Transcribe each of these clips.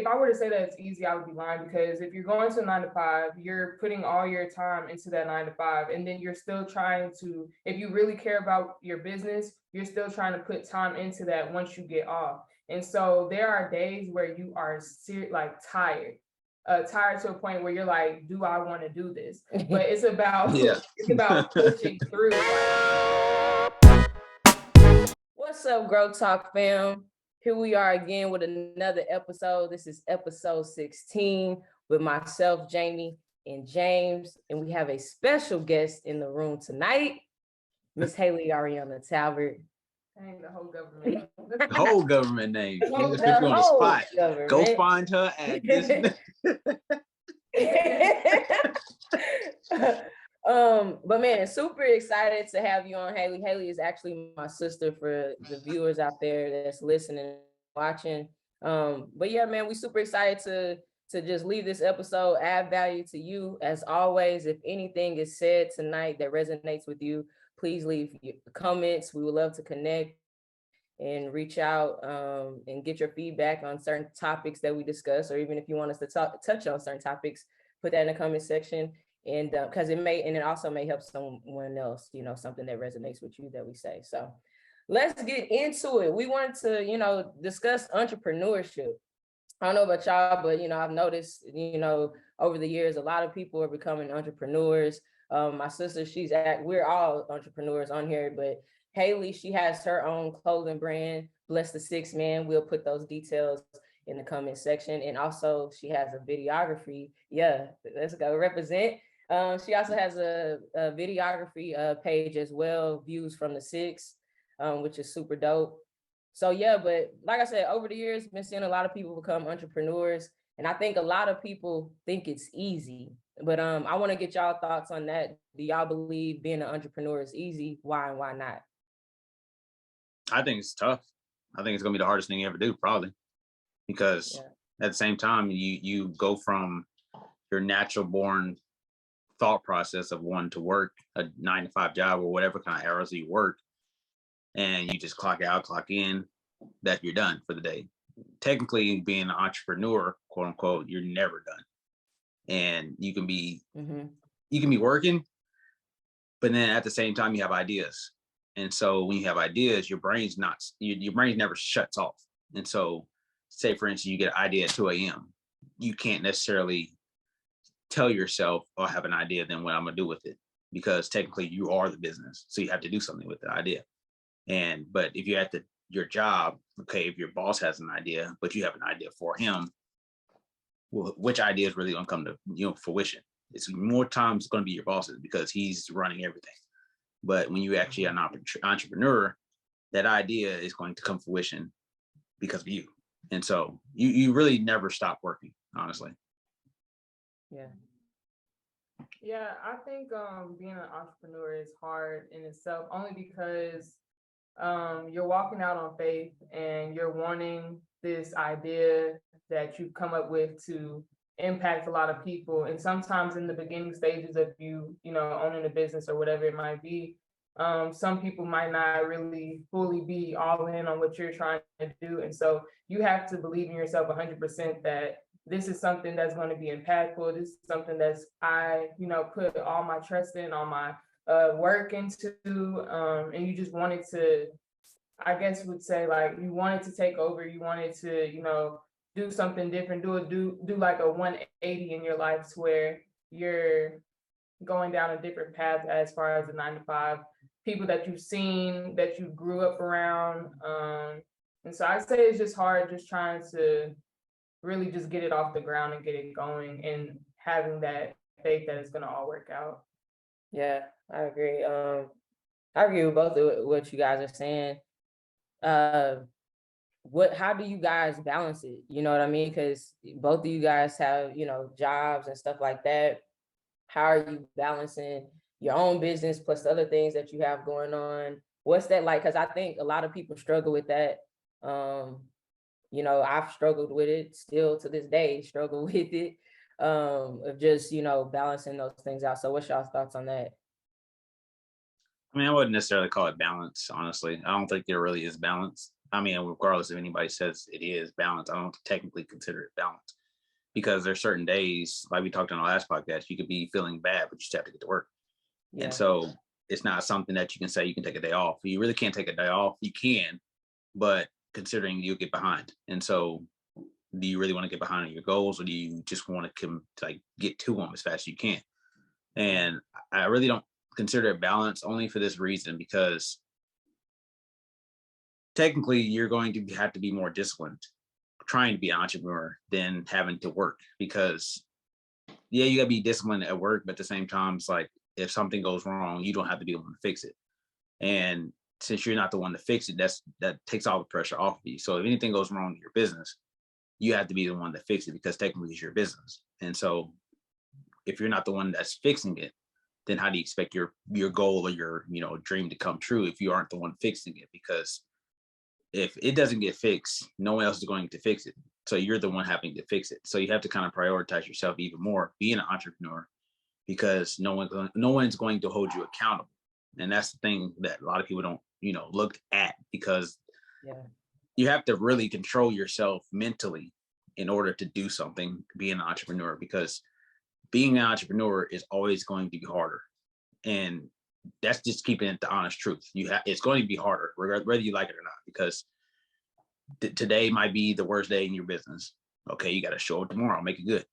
if I were to say that it's easy, I would be lying, because if you're going to a 9 to 5, you're putting all your time into that 9 to 5, and then you're still trying to, if you really care about your business, you're still trying to put time into that once you get off. And so there are days where you are tired to a point where you're like, do I want to do this? But it's about it's about pushing through. What's up, Growth Talk fam? Here we are again with another episode. This is episode 16 with myself, Jamie, and James, and we have a special guest in the room tonight, Miss Haleigh Talbert. Dang, the whole government. The whole government name. She just put you on the spot. Government. Go find her at this. But man, super excited to have you on, Haleigh. Haleigh is actually my sister for the viewers out there that's listening and watching. But yeah, man, we super excited to just leave this episode, add value to you. As always, if anything is said tonight that resonates with you, please leave your comments. We would love to connect and reach out and get your feedback on certain topics that we discuss, or even if you want us to touch on certain topics, put that in the comment section. And because it also may help someone else, something that resonates with you that we say. So let's get into it. We wanted to, discuss entrepreneurship. I don't know about y'all, but, I've noticed, over the years, a lot of people are becoming entrepreneurs. My sister, we're all entrepreneurs on here, but Haleigh, she has her own clothing brand, Bless The Sixthman. We'll put those details in the comment section. And also she has a videography. Yeah, let's go represent. She also has a videography page as well, Views from the Six, which is super dope. So yeah, but like I said, over the years, been seeing a lot of people become entrepreneurs. And I think a lot of people think it's easy. But I want to get y'all thoughts on that. Do y'all believe being an entrepreneur is easy? Why and why not? I think it's tough. I think it's going to be the hardest thing you ever do, probably. Because at the same time, you go from your natural born thought process of wanting to work a 9 to 5 job or whatever kind of hours you work, and you just clock out, clock in, that you're done for the day. Technically, being an entrepreneur, quote unquote, you're never done. And you can be working, but then at the same time you have ideas. And so when you have ideas, your brain never shuts off. And so say, for instance, you get an idea at 2 a.m. You can't necessarily tell yourself, oh, I have an idea, then what I'm gonna do with it, because technically you are the business. So you have to do something with the idea. But if you're at your job, okay, if your boss has an idea, but you have an idea for him, well, which idea is really gonna come to fruition? It's more times going to be your bosses, because he's running everything. But when you actually are an entrepreneur, that idea is going to come to fruition because of you. And so you really never stop working, honestly. Yeah, I think being an entrepreneur is hard in itself, only because you're walking out on faith and you're wanting this idea that you've come up with to impact a lot of people. And sometimes in the beginning stages of you owning a business or whatever it might be, some people might not really fully be all in on what you're trying to do. And so you have to believe in yourself 100% that this is something that's going to be impactful. This is something that's I put all my trust in, all my work into, and you just wanted to, I guess would say, like, you wanted to take over, you wanted to, do something different, do like a 180 in your life, to where you're going down a different path as far as the 9 to 5, people that you've seen, that you grew up around. And so I'd say it's just hard, just trying to really just get it off the ground and get it going, and having that faith that it's going to all work out. Yeah, I agree. I agree with both of what you guys are saying. How do you guys balance it? You know what I mean? Because both of you guys have, jobs and stuff like that. How are you balancing your own business plus the other things that you have going on? What's that like? Because I think a lot of people struggle with that. I've struggled with it still to this day, struggle with it, of just, balancing those things out. So what's y'all's thoughts on that? I mean, I wouldn't necessarily call it balance, honestly. I don't think there really is balance. I mean, regardless if anybody says it is balance, I don't technically consider it balance, because there's certain days, like we talked on our last podcast, you could be feeling bad, but you still have to get to work. Yeah. And so it's not something that you can say you can take a day off. You really can't take a day off. You can, but considering you'll get behind. And so do you really want to get behind on your goals, or do you just want to like get to them as fast as you can? And I really don't consider it balance, only for this reason, because technically you're going to have to be more disciplined trying to be an entrepreneur than having to work, because yeah, you gotta be disciplined at work, but at the same time, it's like if something goes wrong, you don't have to be able to fix it. And since you're not the one to fix it, that takes all the pressure off of you. So if anything goes wrong in your business, you have to be the one to fix it, because technically it's your business. And so if you're not the one that's fixing it, then how do you expect your goal or your dream to come true if you aren't the one fixing it? Because if it doesn't get fixed, no one else is going to fix it. So you're the one having to fix it. So you have to kind of prioritize yourself even more being an entrepreneur, because no one's going to hold you accountable. And that's the thing that a lot of people don't, look at, because you have to really control yourself mentally in order to do something, being an entrepreneur, because being an entrepreneur is always going to be harder. And that's just keeping it the honest truth. It's going to be harder, whether you like it or not, because today might be the worst day in your business. Okay, you got to show up tomorrow, make it good.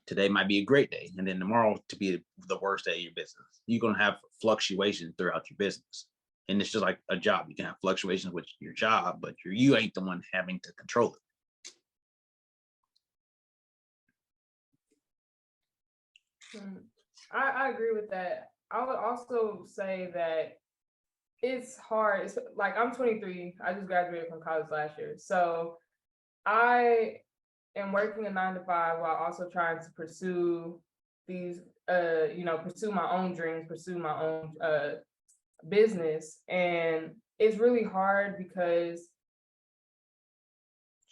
Today might be a great day, and then tomorrow to be the worst day of your business. You're going to have fluctuations throughout your business. And it's just like a job. You can have fluctuations with your job, but you ain't the one having to control it. I agree with that. I would also say that it's hard. It's like, I'm 23. I just graduated from college last year. So I am working a 9-to-5 while also trying to pursue these, pursue my own dreams, pursue my own business. And it's really hard, because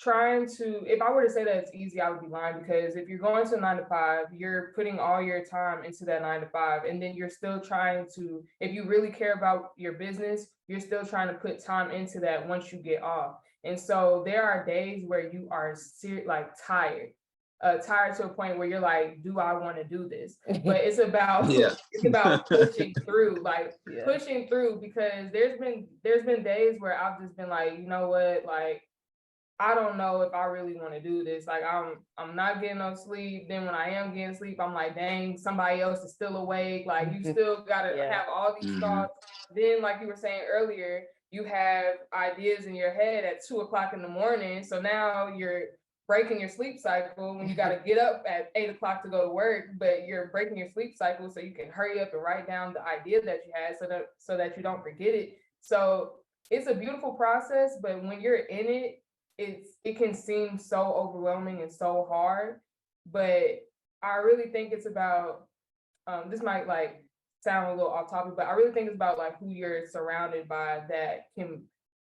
if I were to say that it's easy, I would be lying, because if you're going to a 9-to-5, you're putting all your time into that 9-to-5, and then you're still trying to, if you really care about your business, you're still trying to put time into that once you get off. And so there are days where you are tired to a point where you're like, do I want to do this? But it's about it's about pushing through, pushing through, because there's been days where I've just been like, you know what, like, I don't know if I really want to do this. Like, I'm not getting no sleep. Then when I am getting sleep, I'm like, dang, somebody else is still awake. Like, you still gotta have all these thoughts. Then, like you were saying earlier, you have ideas in your head at 2:00 in the morning. So now you're breaking your sleep cycle when you got to get up at 8:00 to go to work, but you're breaking your sleep cycle so you can hurry up and write down the idea that you had so that you don't forget it. So it's a beautiful process, but when you're in it, it can seem so overwhelming and so hard. But I really think it's about, this might sound a little off topic, but I really think it's about who you're surrounded by that can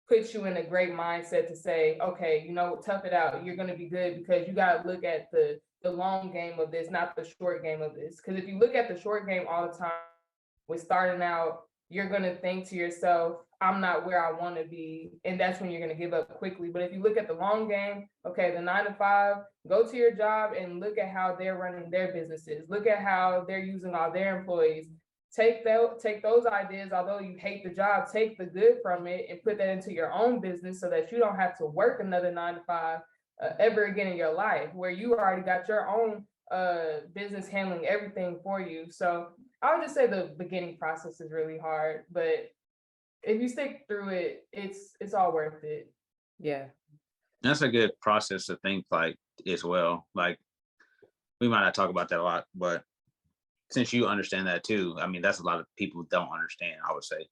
put you in a great mindset to say, okay, tough it out. You're going to be good, because you got to look at the long game of this, not the short game of this. Because if you look at the short game all the time with starting out, you're going to think to yourself, I'm not where I want to be. And that's when you're going to give up quickly. But if you look at the long game, okay, the 9-to-5, go to your job and look at how they're running their businesses. Look at how they're using all their employees. Take those ideas, although you hate the job, take the good from it and put that into your own business, so that you don't have to work another 9-to-5 ever again in your life, where you already got your own business handling everything for you. So I would just say the beginning process is really hard, but if you stick through it, it's all worth it. Yeah. That's a good process to think as well. Like, we might not talk about that a lot, but since you understand that too, I mean, that's a lot of people don't understand, I would say.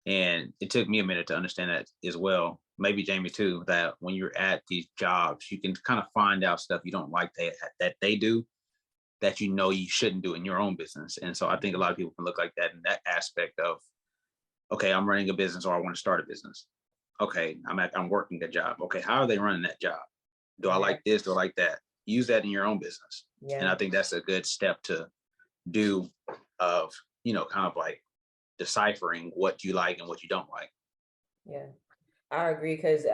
And it took me a minute to understand that as well. Maybe Jamie too, that when you're at these jobs, you can kind of find out stuff you don't like that they do, that you shouldn't do in your own business. And so I think a lot of people can look like that in that aspect of, okay, I'm running a business, or I want to start a business. Okay, I'm working a job. Okay, how are they running that job? Do I like this? Do I like that? Use that in your own business. Yeah. And I think that's a good step to do, of, kind of deciphering what you like and what you don't like. Yeah. I agree, because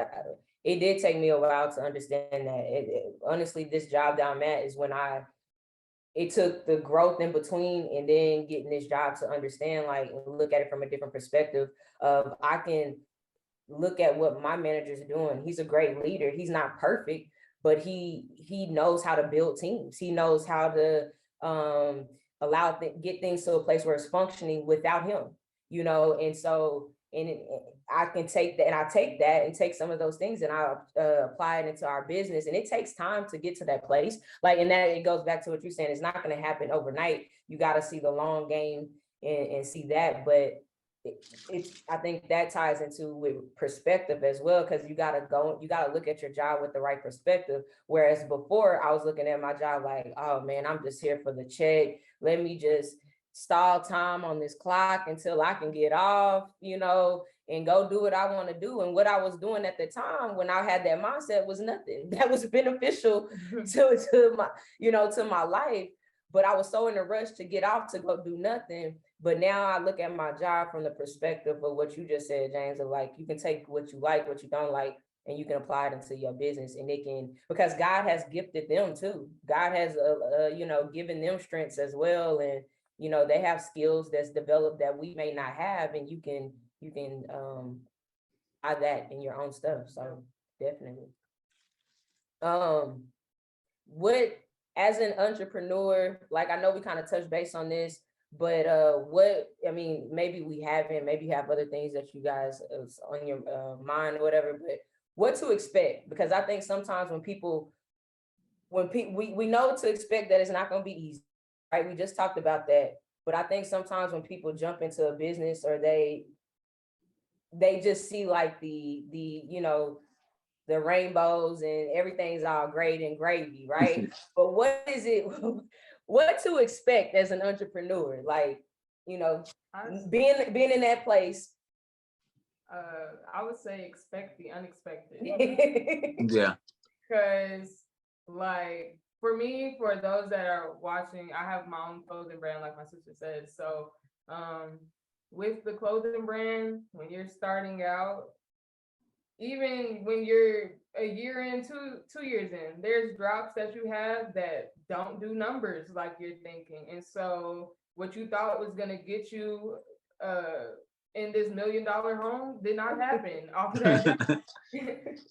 it did take me a while to understand that. Honestly, this job that I'm at is when it took the growth in between and then getting this job to understand, like, and look at it from a different perspective of, I can look at what my manager's doing. He's a great leader. He's not perfect, but he knows how to build teams. He knows how to get things to a place where it's functioning without him, and so, I can take that, and I take that and take some of those things and I apply it into our business. And it takes time to get to that place. Like, and that it goes back to what you're saying. It's not going to happen overnight. You got to see the long game and see that. But I think that ties into with perspective as well, because you got to look at your job with the right perspective. Whereas before, I was looking at my job like, oh man, I'm just here for the check. Let me just stall time on this clock until I can get off, and go do what I want to do. And what I was doing at the time when I had that mindset was nothing that was beneficial to my, to my life. But I was so in a rush to get off to go do nothing. But now I look at my job from the perspective of what you just said, James, of like, you can take what you like, what you don't like, and you can apply it into your business. And it can, because God has gifted them too. God has, given them strengths as well. And, they have skills that's developed that we may not have, and you can add that in your own stuff. So definitely. What, as an entrepreneur, like, I know we kind of touched base on this, but maybe we haven't, maybe you have other things that you guys on your mind or whatever, but what to expect? Because I think sometimes we know to expect that it's not going to be easy, right? We just talked about that. But I think sometimes when people jump into a business, or they just see like the rainbows and everything's all great and gravy, right? But what to expect as an entrepreneur? Like, being in that place. I would say expect the unexpected. Yeah. Because, like, for me, for those that are watching, I have my own clothing brand, like my sister said. So with the clothing brand, when you're starting out, even when you're a year in, 2 years in, there's drops that you have that don't do numbers like you're thinking. And so what you thought was going to get you in this $1 million home did not happen off of that.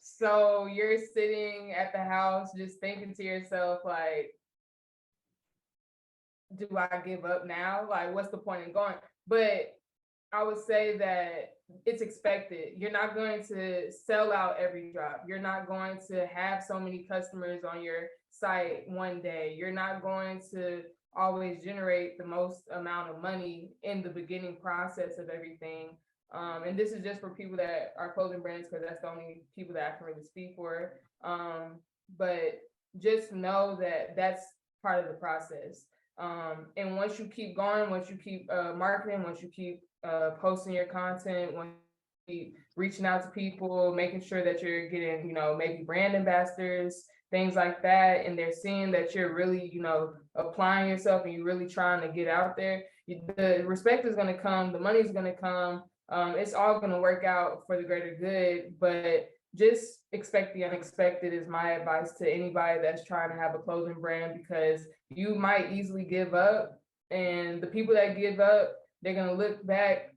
So you're sitting at the house just thinking to yourself, like, do I give up now? Like, what's the point in going? But I would say that it's expected. You're not going to sell out every drop. You're not going to have so many customers on your site one day. You're not going to always generate the most amount of money in the beginning process of everything. And this is just for people that are clothing brands, because that's the only people that I can really speak for. But just know that that's part of the process. And once you keep going, once you keep marketing, once you keep posting your content, once you keep reaching out to people, making sure that you're getting, maybe brand ambassadors, things like that, and they're seeing that you're really, applying yourself and you're really trying to get out there, the respect is going to come, the money is going to come. It's all going to work out for the greater good, but just expect the unexpected is my advice to anybody that's trying to have a clothing brand, because you might easily give up, and the people that give up, they're going to look back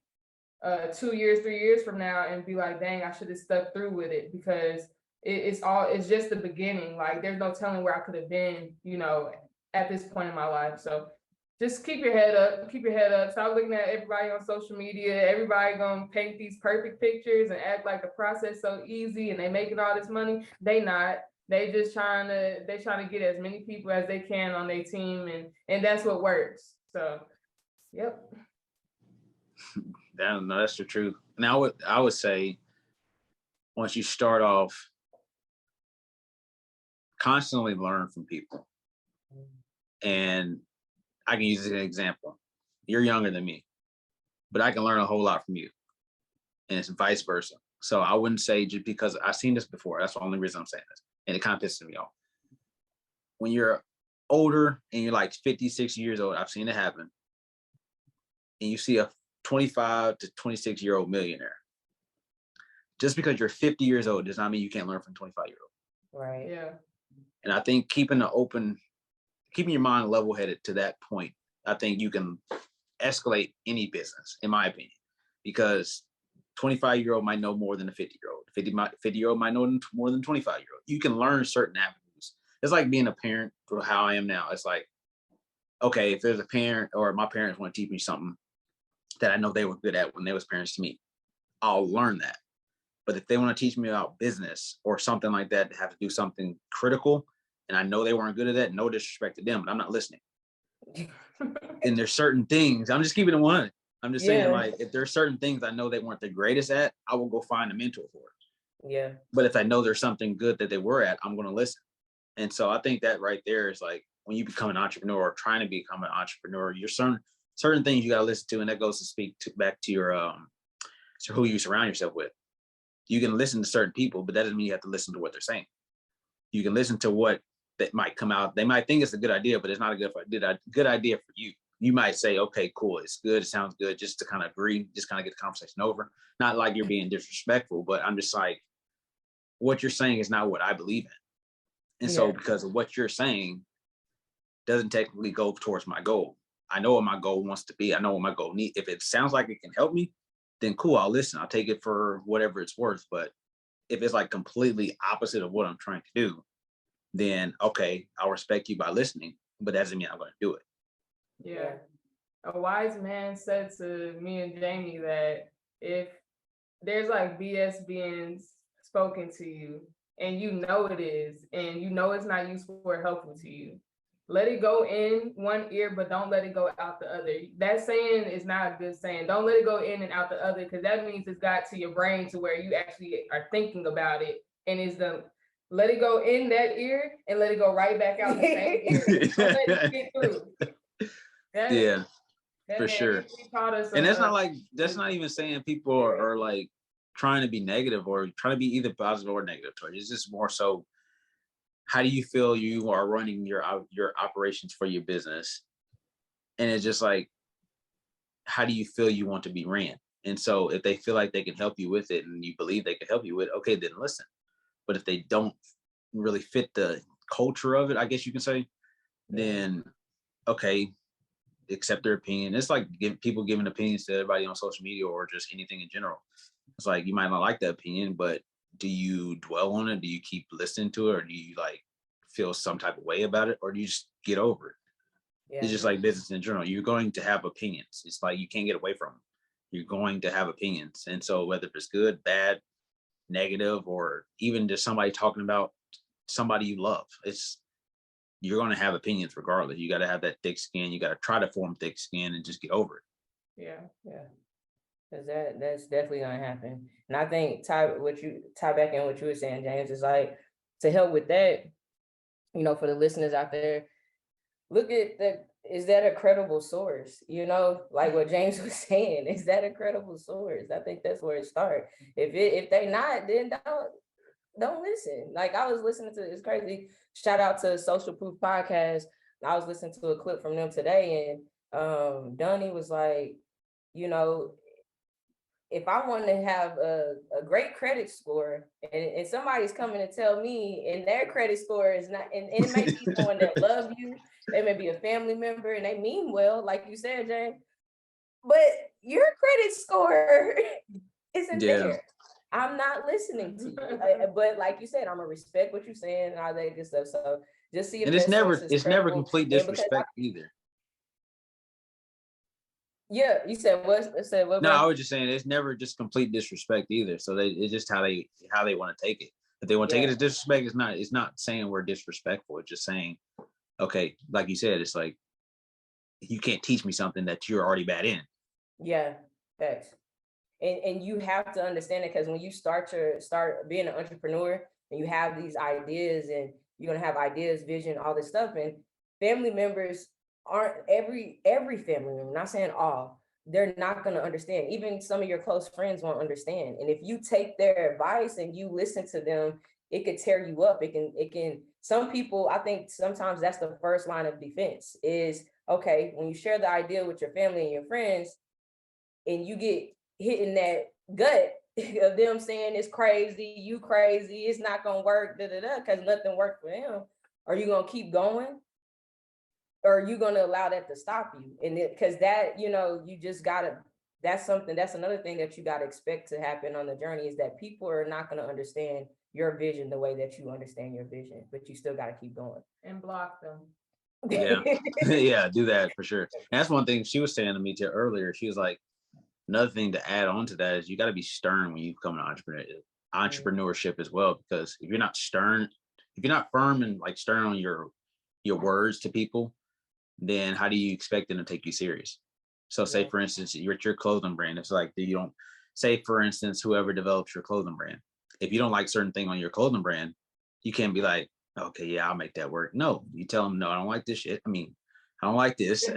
2 years, 3 years from now and be like, dang, I should have stuck through with it, because it's just the beginning. Like, there's no telling where I could have been, at this point in my life. So just keep your head up, stop looking at everybody on social media. Everybody gonna paint these perfect pictures and act like the process so easy and they making all this money. They not. They just trying to get as many people as they can on their team, and that's what works. So yep. No, that's the truth. And I would say, once you start off, constantly learn from people. And I can use this as an example. You're younger than me, but I can learn a whole lot from you, and it's vice versa. So I wouldn't say, just because I've seen this before, that's the only reason I'm saying this, and it kind of pisses me off. When you're older and you're like 56 years old, I've seen it happen, and you see a 25 to 26-year-old millionaire just because you're 50 years old does not mean you can't learn from a 25-year-old. Right. Yeah. And I think keeping your mind level-headed to that point, I think you can escalate any business, in my opinion, because 25-year-old might know more than a 50-year-old. 50-year-old might know more than 25-year-old. You can learn certain avenues. It's like being a parent for how I am now. It's like, okay, if there's a parent or my parents want to teach me something that I know they were good at when they was parents to me, I'll learn that. But if they want to teach me about business or something like that, to have to do something critical, and I know they weren't good at that, no disrespect to them, but I'm not listening. And there's certain things, I'm just keeping it 100. I'm just saying, like, if there's certain things I know they weren't the greatest at, I will go find a mentor for it. Yeah. But if I know there's something good that they were at, I'm going to listen. And so I think that right there is like, when you become an entrepreneur or trying to become an entrepreneur, you're certain things you got to listen to. And that goes to speak back to your, to who you surround yourself with. You can listen to certain people, but that doesn't mean you have to listen to what they're saying. You can listen to what that might come out. They might think it's a good idea, but it's not a good idea for you. You might say, okay, cool, it's good, it sounds good, just to kind of agree, just kind of get the conversation over. Not like you're being disrespectful, but I'm just like, what you're saying is not what I believe in. And so because of what you're saying doesn't technically go towards my goal. I know what my goal wants to be. I know what my goal needs. If it sounds like it can help me, then cool, I'll listen. I'll take it for whatever it's worth. But if it's like completely opposite of what I'm trying to do, then okay, I'll respect you by listening, but that doesn't mean I'm going to do it. Yeah. A wise man said to me and Jamie that if there's like BS being spoken to you and you know it is, and you know it's not useful or helpful to you, let it go in one ear, but don't let it go out the other. That saying is not a good saying. Don't let it go in and out the other, because that means it's got to your brain to where you actually are thinking about it, and it's the let it go in that ear and let it go right back out the same ear. Don't let it get through. For sure. And that's not even saying people are like trying to be negative or trying to be either positive or negative towards it. It's just more so, how do you feel you are running your operations for your business? And it's just like, how do you feel you want to be ran? And so if they feel like they can help you with it and you believe they can help you with it, okay, then listen. But if they don't really fit the culture of it, I guess you can say, then okay, accept their opinion. It's like people giving opinions to everybody on social media or just anything in general. It's like, you might not like the opinion, but do you dwell on it? Do you keep listening to it? Or do you like feel some type of way about it? Or do you just get over it? It's just like business in general. You're going to have opinions. It's like, you can't get away from them. You're going to have opinions. And so whether it's good, bad, negative, or even just somebody talking about somebody you love, you're going to have opinions regardless. You got to have that thick skin. You got to try to form thick skin and just get over it. Yeah. Because that's definitely going to happen. And I think tie back in what you were saying, James, is like, to help with that, for the listeners out there, look at that. Is that a credible source? Like what James was saying, is that a credible source? I think that's where it starts. If they not, then don't listen. Like, I was listening to, it's crazy. Shout out to Social Proof Podcast. I was listening to a clip from them today, and Donnie was like, if I want to have a great credit score, and somebody's coming to tell me, and their credit score is not, and it may be someone that love you, they may be a family member, and they mean well, like you said, Jane, but your credit score isn't there. I'm not listening to you. But like you said, I'm gonna respect what you're saying and all that good stuff. So just see if and it's never complete disrespect either. Yeah, you said what? No, I was just saying it's never just complete disrespect either. So it's just how they want to take it. If they want to take it as disrespect, it's not saying we're disrespectful. It's just saying, okay, like you said, it's like, you can't teach me something that you're already bad in. Yeah, thanks. And you have to understand it, because when you start being an entrepreneur and you have these ideas, and you're gonna have ideas, vision, all this stuff, and family members aren't every family member, not saying all, they're not gonna understand. Even some of your close friends won't understand. And if you take their advice and you listen to them, it could tear you up. It can. Some people, I think sometimes that's the first line of defense is, okay, when you share the idea with your family and your friends, and you get hit in that gut, of them saying it's crazy, you crazy, it's not gonna work, because nothing worked for them, are you gonna keep going? Or are you gonna allow that to stop you? And because that, you just gotta, that's another thing that you gotta expect to happen on the journey, is that people are not gonna understand your vision the way that you understand your vision, but you still gotta keep going. And block them. Yeah. Yeah, do that for sure. And that's one thing she was saying to me too earlier. She was like, another thing to add on to that is you got to be stern when you become an entrepreneurship as well, because if you're not stern, if you're not firm and like stern on your words to people, then how do you expect them to take you serious? So say for instance, you're at your clothing brand. It's like, you don't say, for instance, whoever develops your clothing brand, if you don't like certain thing on your clothing brand, you can't be like, okay, yeah, I'll make that work. No, you tell them, no, I don't like this shit. I mean, I don't like this.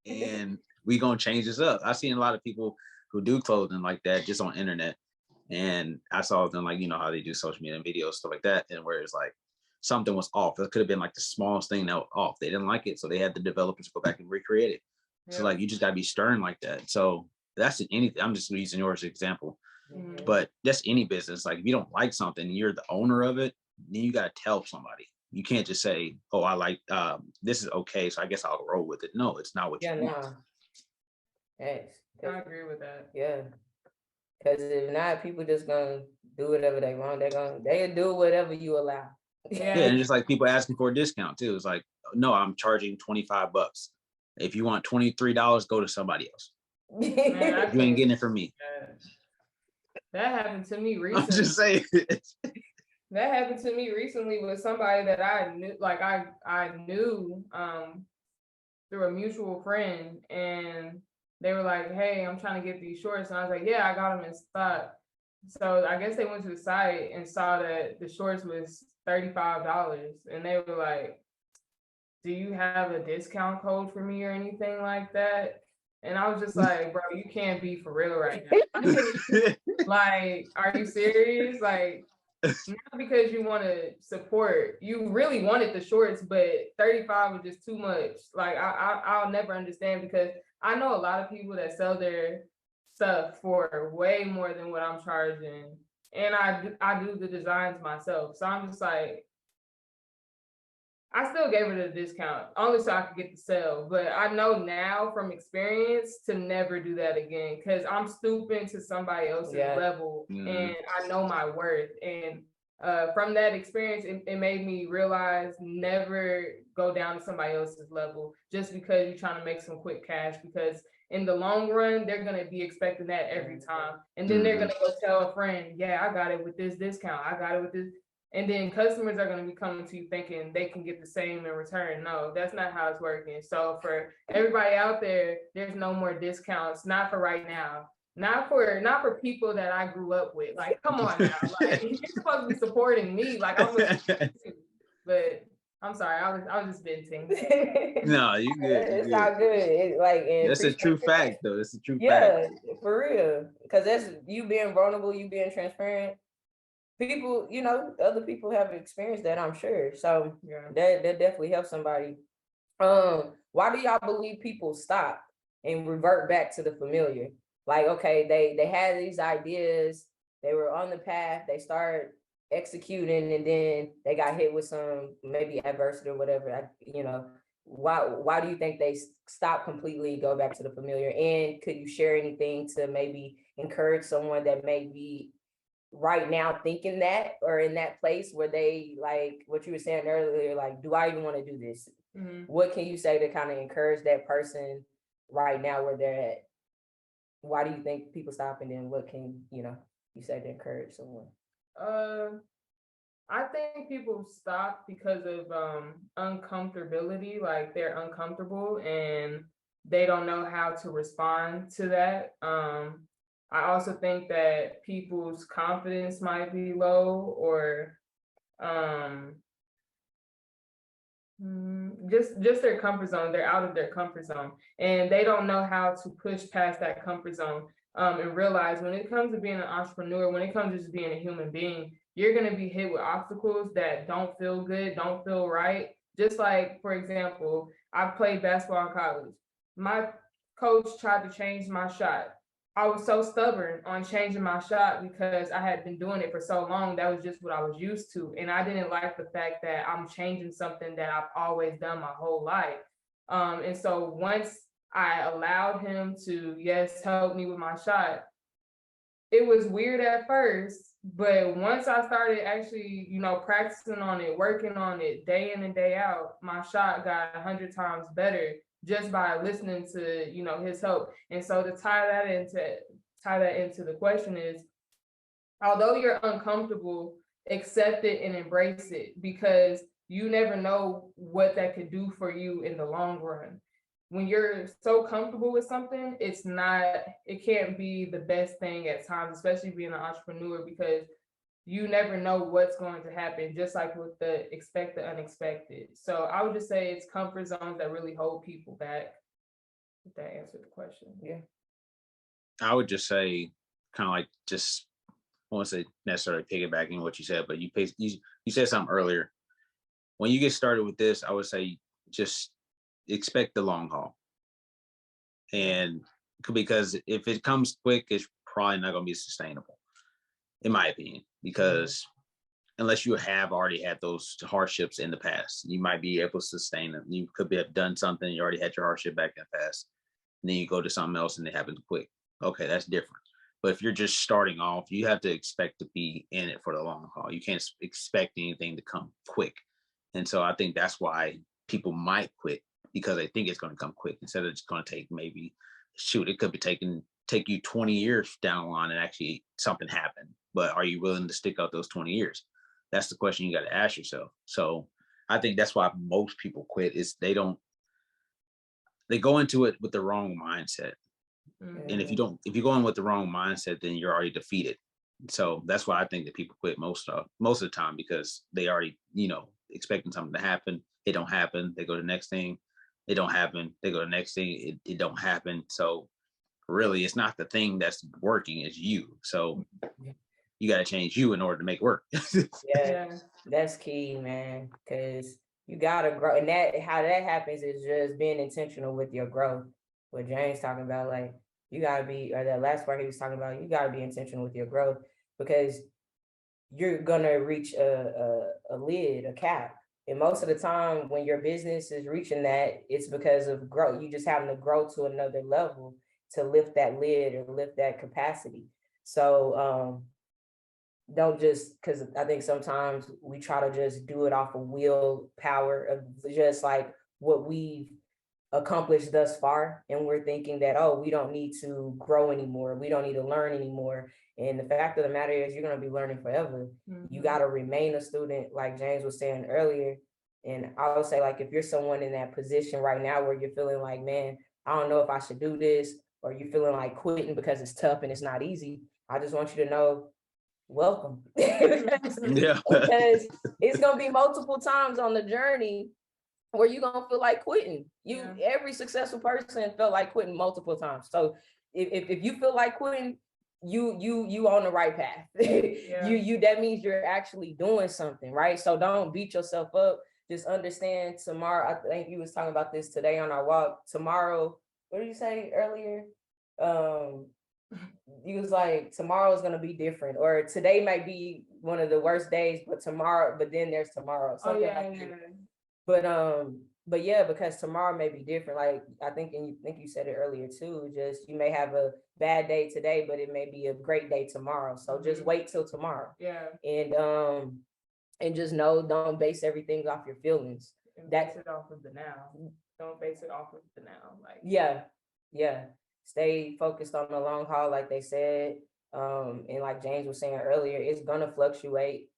And we gonna change this up. I've seen a lot of people who do clothing like that just on internet. And I saw them like, how they do social media and videos, stuff like that. And where it's like something was off. It could have been like the smallest thing that was off. They didn't like it. So they had the developers go back and recreate it. So like, you just gotta be stern like that. So that's anything. I'm just using yours as an example. But that's any business. Like if you don't like something, you're the owner of it, then you gotta tell somebody. You can't just say, oh, I like this is okay, so I guess I'll roll with it. No, it's not what you want. Yes. I agree with that. Yeah. Because if not, people just gonna do whatever they want. They'll do whatever you allow. Yeah, and just like people asking for a discount too. It's like, no, I'm charging $25. If you want $23, go to somebody else. Man, you ain't getting it from me. That happened to me recently. I'm just saying. That happened to me recently with somebody that I knew, like I knew through a mutual friend, and they were like, hey, I'm trying to get these shorts. And I was like, yeah, I got them in stock. So I guess they went to the site and saw that the shorts was $35. And they were like, do you have a discount code for me or anything like that? And I was just like, bro, you can't be for real right now. Like, are you serious? Like, not because you want to support, you really wanted the shorts, but 35 was just too much. Like I'll never understand, because I know a lot of people that sell their stuff for way more than what I'm charging, and I do the designs myself. So I'm just like, I still gave it a discount only so I could get the sale, but I know now from experience to never do that again, because I'm stooping to somebody else's level, and I know my worth. And from that experience, it made me realize never go down to somebody else's level just because you're trying to make some quick cash, because in the long run, they're going to be expecting that every time. And then they're going to go tell a friend, yeah, I got it with this discount. I got it with this. And then customers are going to be coming to you thinking they can get the same in return. No, that's not how it's working. So for everybody out there, there's no more discounts, not for right now. Not for people that I grew up with. Like, come on now. Like, you're supposed to be supporting me. Like, I'm but I'm sorry, I was just venting. No, you good. It's all good. That's a true fact, though. It's a true fact. Yeah, for real. Because that's you being vulnerable, you being transparent. People, other people have experienced that, I'm sure. So that definitely helps somebody. Why do y'all believe people stop and revert back to the familiar? Like, okay, they had these ideas, they were on the path, they started executing, and then they got hit with some maybe adversity or whatever. Why do you think they stop completely and go back to the familiar? And could you share anything to maybe encourage someone that may be right now thinking that, or in that place where they, like what you were saying earlier, like, do I even want to do this? What can you say to kind of encourage that person right now where they're at? Why do you think people stop, and then what can you say to encourage someone? I think people stop because of uncomfortability. Like, they're uncomfortable and they don't know how to respond to that. I also think that people's confidence might be low, or just their comfort zone. They're out of their comfort zone, and they don't know how to push past that comfort zone, and realize when it comes to being an entrepreneur, when it comes to just being a human being, you're going to be hit with obstacles that don't feel good, don't feel right. Just like, for example, I played basketball in college. My coach tried to change my shot. I was so stubborn on changing my shot because I had been doing it for so long. That was just what I was used to. And I didn't like the fact that I'm changing something that I've always done my whole life. And so once I allowed him to, yes, help me with my shot, it was weird at first, but once I started actually, practicing on it, working on it day in and day out, my shot got 100 times better just by listening to, his help. And so to tie that into the question is, although you're uncomfortable, accept it and embrace it, because you never know what that could do for you in the long run. When you're so comfortable with something, it can't be the best thing at times, especially being an entrepreneur, because you never know what's going to happen, just like with the expect the unexpected. So I would just say it's comfort zones that really hold people back. If that answered the question. Yeah. I would just say, kind of like, just, I won't say necessarily piggybacking what you said, but you said something earlier. When you get started with this, I would say just expect the long haul. And because if it comes quick, it's probably not going to be sustainable, in my opinion, because unless you have already had those hardships in the past, you might be able to sustain them. You could have done something, you already had your hardship back in the past, and then you go to something else and it happens quick. Okay, that's different. But if you're just starting off, you have to expect to be in it for the long haul. You can't expect anything to come quick. And so I think that's why people might quit, because they think it's going to come quick instead of just going to take it could be take you 20 years down the line and actually something happen. But are you willing to stick out those 20 years? That's the question you got to ask yourself. So I think that's why most people quit, is they go into it with the wrong mindset. Mm-hmm. And if you go in with the wrong mindset, then you're already defeated. So that's why I think that people quit most of the time, because they already, expecting something to happen. It don't happen. They go to the next thing. It don't happen. They go to the next thing. It don't happen. So really, it's not the thing that's working, it's you. So you got to change you in order to make it work. Yeah, that's key, man, because you got to grow. And how that happens is just being intentional with your growth. What James talking about, like, you got to be, or that last part he was talking about, you got to be intentional with your growth, because you're going to reach a lid, a cap. And most of the time when your business is reaching that, it's because of growth. You just having to grow to another level to lift that lid or lift that capacity. So don't just, because I think sometimes we try to just do it off of willpower, of just like what we've accomplished thus far, and we're thinking that, oh, we don't need to grow anymore, we don't need to learn anymore. And the fact of the matter is, you're going to be learning forever. You got to remain a student, like James was saying earlier. And I would say, like, if you're someone in that position right now where you're feeling like, man, I don't know if I should do this, or you're feeling like quitting because it's tough and it's not easy, I just want you to know, welcome. Because it's going to be multiple times on the journey where you're going to feel like quitting. Every successful person felt like quitting multiple times. So if you feel like quitting, you on the right path. That means you're actually doing something, right? So don't beat yourself up. Just understand tomorrow. I think you was talking about this today on our walk. Tomorrow, what did you say earlier? You was like, tomorrow is going to be different, or today might be one of the worst days, but then there's tomorrow. But yeah, because tomorrow may be different. Like, I think you said it earlier too, just you may have a bad day today, but it may be a great day tomorrow. So just wait till tomorrow. And just know, don't base everything off your feelings. Base it off of the now. Don't base it off of the now. Like, stay focused on the long haul, like they said. And like James was saying earlier, it's gonna fluctuate.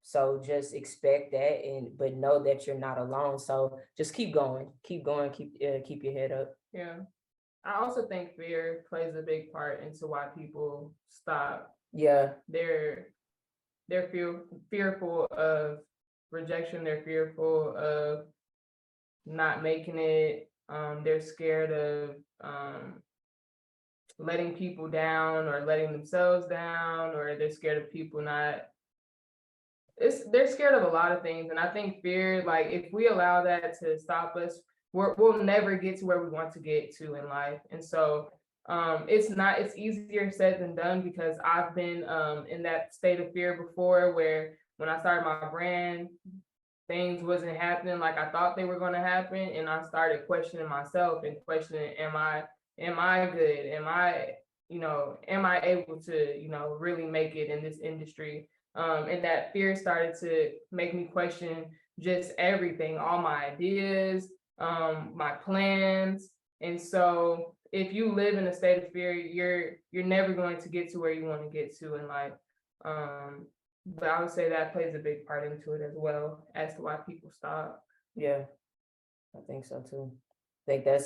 So just expect that, but know that you're not alone. So just keep going, keep your head up. Yeah. I also think fear plays a big part into why people stop. Yeah. They're fearful of rejection. They're fearful of not making it. They're scared of letting people down or letting themselves down, or they're scared of people not. They're scared of a lot of things. And I think fear, like, if we allow that to stop us, we'll never get to where we want to get to in life. And so it's easier said than done, because I've been in that state of fear before, where when I started my brand, things wasn't happening like I thought they were going to happen, and I started questioning myself and questioning, am I good? Am I able to, really make it in this industry? And that fear started to make me question just everything, all my ideas, my plans. And so if you live in a state of fear, you're never going to get to where you want to get to in life. But I would say that plays a big part into it as well, as to why people stop. Yeah, I think so too. I think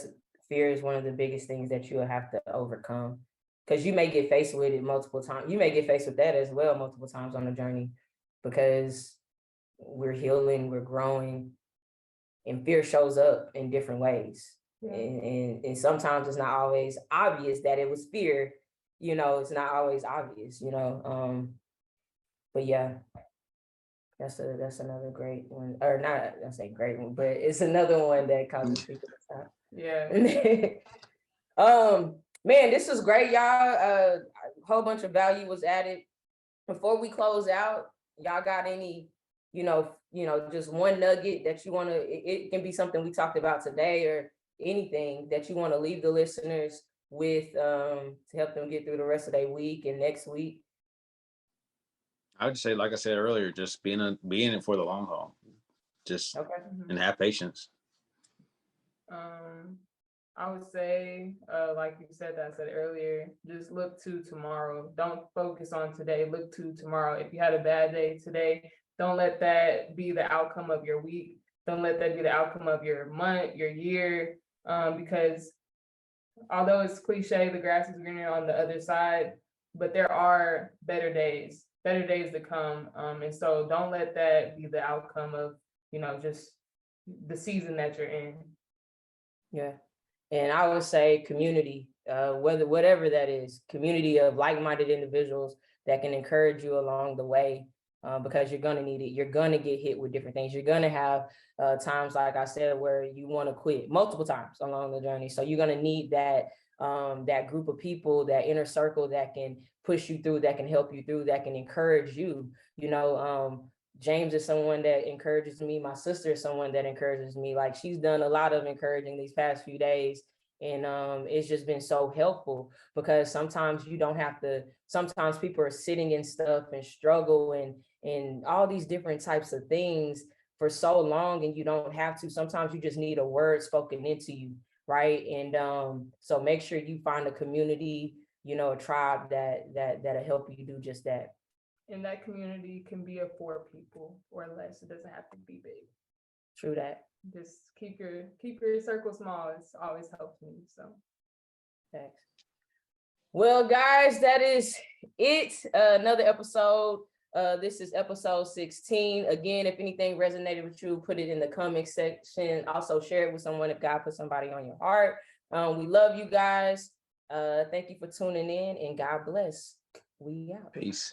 fear is one of the biggest things that you'll have to overcome, because you may get faced with it multiple times. You may get faced with that as well multiple times on the journey, because we're healing, we're growing, and fear shows up in different ways. Yeah. And sometimes it's not always obvious that it was fear, it's not always obvious, but yeah, that's another great one, or not, I say great one, but it's another one that causes people to stop. Yeah. Man, this was great, y'all. A whole bunch of value was added. Before we close out, y'all got any, just one nugget that you want to, it can be something we talked about today, or anything that you want to leave the listeners with, to help them get through the rest of their week and next week? I would say, like I said earlier, just being in it for the long haul, just okay. And have patience. I would say, like you said, that I said earlier, just look to tomorrow. Don't focus on today. Look to tomorrow. If you had a bad day today, don't let that be the outcome of your week. Don't let that be the outcome of your month, your year, because although it's cliche, the grass is greener on the other side, but there are better days to come. And so don't let that be the outcome of, just the season that you're in. Yeah. And I would say community, whatever that is, community of like-minded individuals that can encourage you along the way, because you're going to need it. You're going to get hit with different things. You're going to have times, like I said, where you want to quit multiple times along the journey. So you're going to need that group of people, that inner circle that can push you through, that can help you through, that can encourage you. James is someone that encourages me. My sister is someone that encourages me. Like, she's done a lot of encouraging these past few days. And it's just been so helpful, because sometimes you don't have to, sometimes people are sitting in stuff and struggle and all these different types of things for so long, and you don't have to. Sometimes you just need a word spoken into you, right? And so make sure you find a community, a tribe that'll help you do just that. And that community can be of 4 people or less. It doesn't have to be big. True that. Just keep your circle small. It's always helped me. So thanks. Well, guys, that is it. Another episode. This is episode 16. Again, if anything resonated with you, put it in the comment section. Also share it with someone if God put somebody on your heart. We love you guys. Thank you for tuning in, and God bless. We out. Peace.